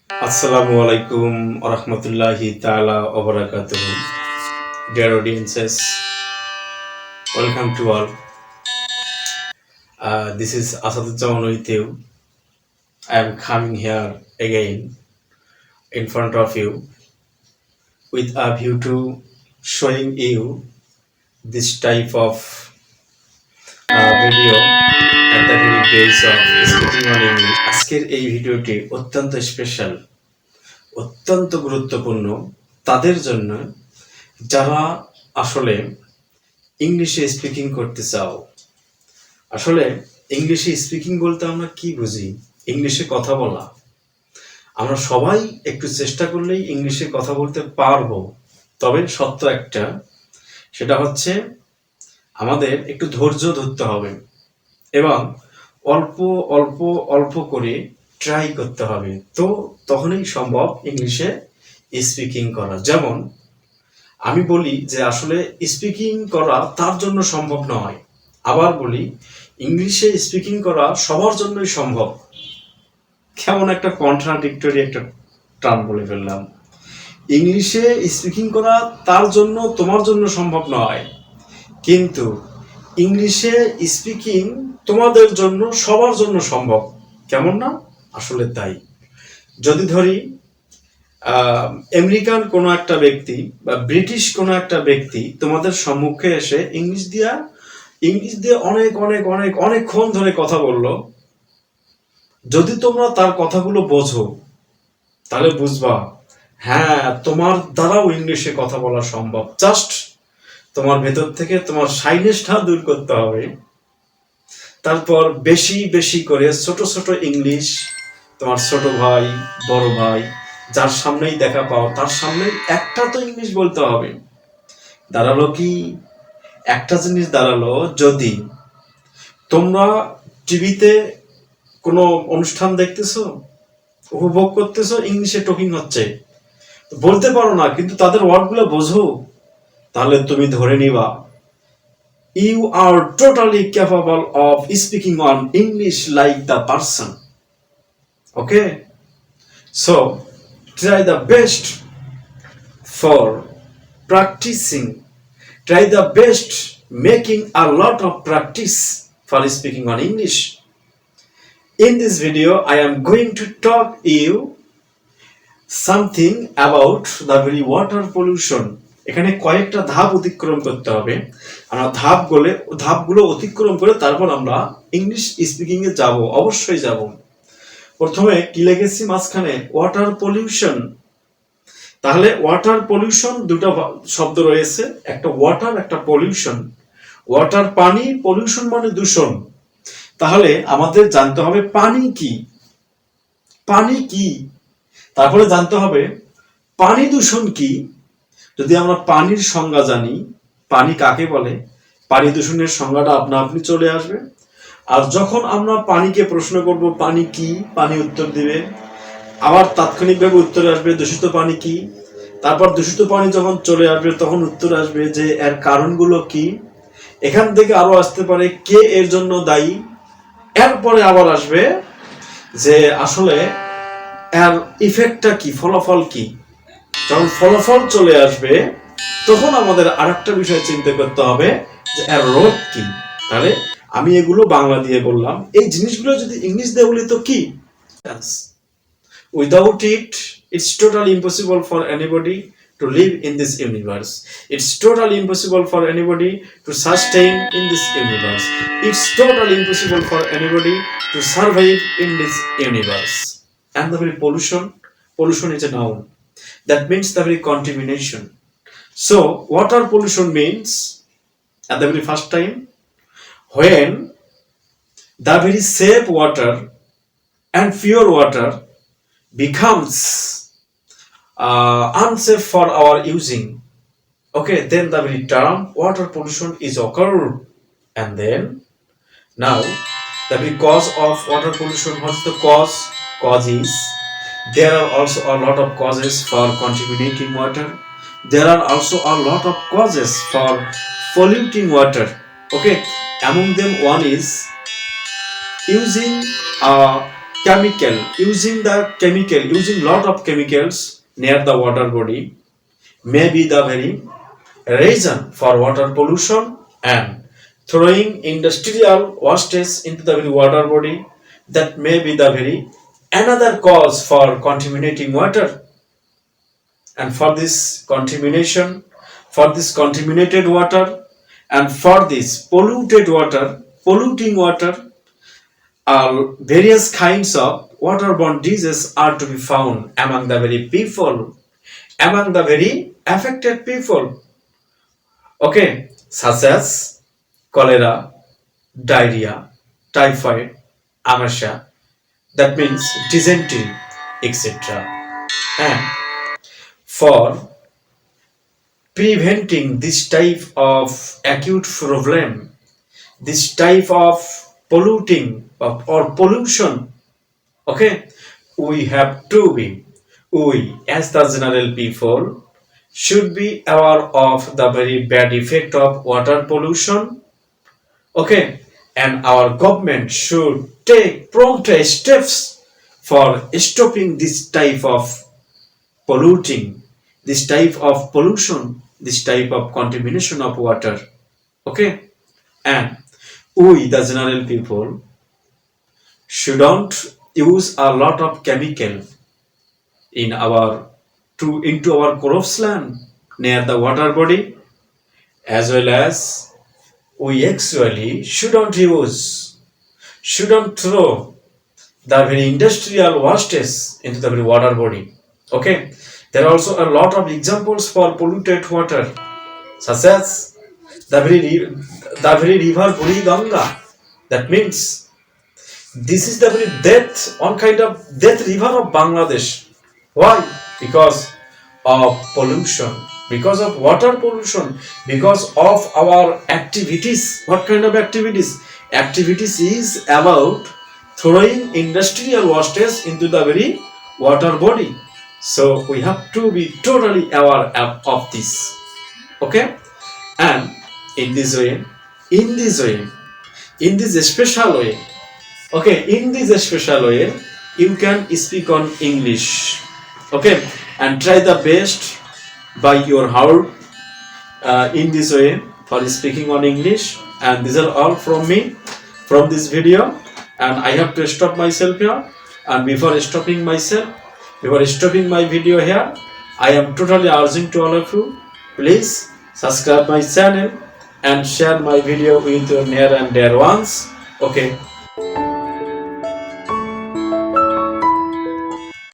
Assalamu alaikum wa rahmatullahi ta'ala wa barakatuhu. Dear audiences, welcome to all. This is Asaduzzaman with you. I am coming here again in front of you with a view to showing you this type of video at the very base of speaking on English. আজকের এই ভিডিওটি অত্যন্ত special, অত্যন্ত গুরুত্বপূর্ণ তাদের জন্য যারা আসলে ইংলিশে স্পিকিং করতে চাও। আসলে ইংলিশে স্পিকিং বলতে আমরা কি বুঝি? ইংলিশে কথা বলা। আমরা সবাই একটু চেষ্টা করলেই ইংলিশে কথা বলতে পারবো, তবে সত্য একটা, সেটা হচ্ছে আমাদের একটু ধৈর্য ধরতে হবে এবং অল্প অল্প অল্প করে ট্রাই করতে হবে, তো তখনই সম্ভব ইংলিশে স্পিকিং করা। যেমন আমি বলি যে আসলে স্পিকিং করা তার জন্য সম্ভব নয়, আবার বলি ইংলিশে স্পিকিং করা সবার জন্যই সম্ভব। কেমন একটা কন্ট্রাডিক্টরি একটা টার্ম বলে ফেললাম। ইংলিশে স্পিকিং করা তার জন্য তোমার জন্য সম্ভব নয়, কিন্তু ইংলিশে স্পিকিং তোমাদের জন্য সবার জন্য সম্ভব। কেমন না? আসলে তাই। যদি ধরি আমেরিকান কোনো একটা ব্যক্তি বা ব্রিটিশ কোনো একটা ব্যক্তি তোমাদের সম্মুখে এসে ইংলিশ দিয়ে অনেক অনেক অনেক অনেকক্ষণ ধরে কথা বললো, যদি তোমরা তার কথাগুলো বোঝো তাহলে বুঝবা হ্যাঁ তোমার দ্বারাও ইংলিশে কথা বলা সম্ভব। জাস্ট তোমার ভেতর থেকে তোমার সাইনেসটা দূর করতে হবে, তারপর বেশি বেশি করে ছোট ছোট ইংলিশ তোমার ছোট ভাই বড় ভাই যার সামনেই দেখা পাও তার সামনেই একটা তো ইংলিশ বলতে হবে। দাঁড়ালো কি? একটা জিনিস দাঁড়ালো, যদি তোমরা টিভিতে কোনো অনুষ্ঠান দেখতেছো, উপভোগ করতেছো, ইংলিশে টকিং হচ্ছে, বলতে পারো না কিন্তু তাদের ওয়ার্ডগুলো বোঝো, তাহলে তুমি ধরে নিবা you are totally capable of speaking on English like the person. Okay, so try the best for practicing, try the best making a lot of practice for speaking on English. In this video I am going to talk you something about the very water pollution. এখানে কয়েকটা ধাপ অতিক্রম করতে হবে। আমরা ধাপগুলো অতিক্রম করে তারপর আমরা ইংলিশ স্পিকিং এ যাব, অবশ্যই যাব। প্রথমে কি লিখেছি মাঝখানে? Water pollution. তাহলে ওয়াটার পলিউশন দুটো শব্দ রয়েছে, একটা ওয়াটার একটা পলিউশন। ওয়াটার পানি, পলিউশন মানে দূষণ। তাহলে আমাদের জানতে হবে পানি কি, পানি কি, তারপরে জানতে হবে পানি দূষণ কি। যদি আমরা পানির সংজ্ঞা জানি, পানি কাকে বলে, পানি দূষণের সংজ্ঞাটা আপনা আপনি চলে আসবে। আর যখন আমরা পানিকে প্রশ্ন করব পানি কি, পানি উত্তর দিবে, আবার তাৎক্ষণিকভাবে উত্তর আসবে দূষিত পানি কি। তারপর দূষিত পানি যখন চলে আসবে তখন উত্তর আসবে যে এর কারণগুলো কি। এখান থেকে আরো আসতে পারে কে এর জন্য দায়ী। এরপরে আবার আসবে যে আসলে এর ইফেক্টটা কি, ফলাফল কি। যখন ফলাফল চলে আসবে তখন আমাদের আরেকটা বিষয় চিন্তা করতে হবে যে এর রোধ কি। তাহলে আমি এগুলো বাংলা দিয়ে বললাম, এই জিনিসগুলো যদি ইংলিশ দিয়ে বলি তো কি? Without it, it's totally impossible for anybody to live in this universe. It's totally impossible for anybody to sustain in this universe. It's totally impossible for anybody to survive in this universe. And the very pollution is a noun. That means the very contamination. So water pollution means at the very first time when the very safe water and pure water becomes unsafe for our using. Okay, then the very term water pollution is occurred. And then now the very cause of water pollution, what's the cause? Cause is there are also a lot of causes for contaminating water. There are also a lot of causes for polluting water. Okay, among them one is using chemical, using lot of chemicals near the water body may be the very reason for water pollution, and throwing industrial wastes into the very water body, that may be the very another cause for contaminating water. And for this contamination, for this contaminated water, and for this polluting water, various kinds of waterborne diseases are to be found among the very people, among the very affected people. Okay, such as cholera, diarrhea, typhoid, amasha, that means dysentery, etc. And for preventing this type of acute problem, this type of polluting or pollution, okay, we have to be, we as the general people should be aware of the very bad effect of water pollution, okay, and our government should take prompt steps for stopping this type of polluting, this type of pollution, this type of contamination of water, okay. And we the general people shouldn't use a lot of chemical in our into our crops land near the water body, as well as we actually shouldn't throw the very industrial wastes into the very water body, okay. There are also a lot of examples for polluted water, such as the very river Buriganga. That means this is the very death, one kind of death river of Bangladesh. Why? Because of pollution, because of water pollution, because of our activities. What kind of activities? Activities is about throwing industrial wastes into the very water body. So we have to be totally aware of this, okay. And in this special way, okay, in this special way, you can speak on English, okay, and try the best by your heart in this way for speaking on English. And these are all from me, from this video, and I have to stop myself here. And before stopping my video here, I am totally urging to all of you, please subscribe my channel and share my video with your near and dear ones, okay.